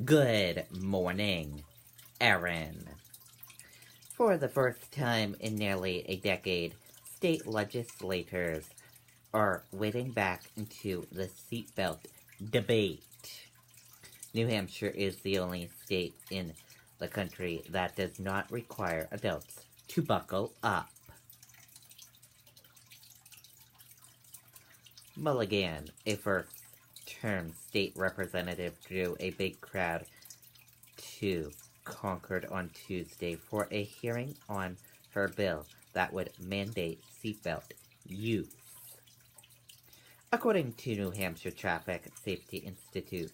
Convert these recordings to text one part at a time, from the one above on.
Good morning, Erin. For the first time in nearly a decade, state legislators are wading back into the seatbelt debate. New Hampshire is the only state in the country that does not require adults to buckle up. Mulligan, a first-term state representative, drew a big crowd to Concord on Tuesday for a hearing on her bill that would mandate seatbelt use. According to New Hampshire Traffic Safety Institute,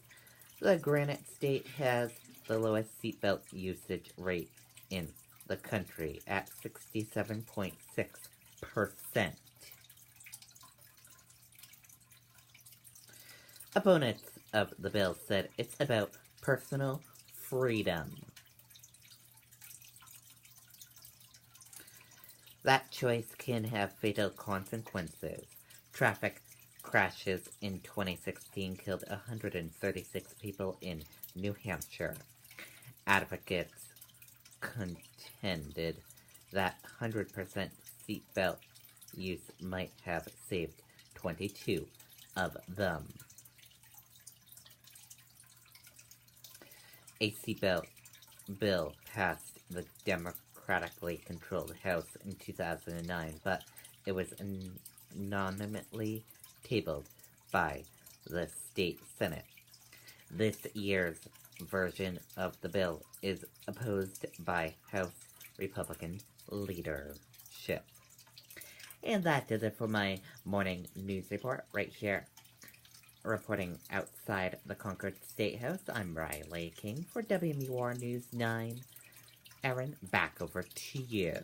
the Granite State has the lowest seatbelt usage rate in the country at 67.6%. Opponents of the bill said it's about personal freedom. That choice can have fatal consequences. Traffic crashes in 2016 killed 136 people in New Hampshire. Advocates contended that 100% seatbelt use might have saved 22 of them. A seatbelt bill passed the Democratically controlled House in 2009, but it was anonymously tabled by the state Senate. This year's version of the bill is opposed by House Republican leadership. And that does it for my morning news report right here. Reporting outside the Concord State House, I'm Riley King for WMUR News 9. Erin, back over to you.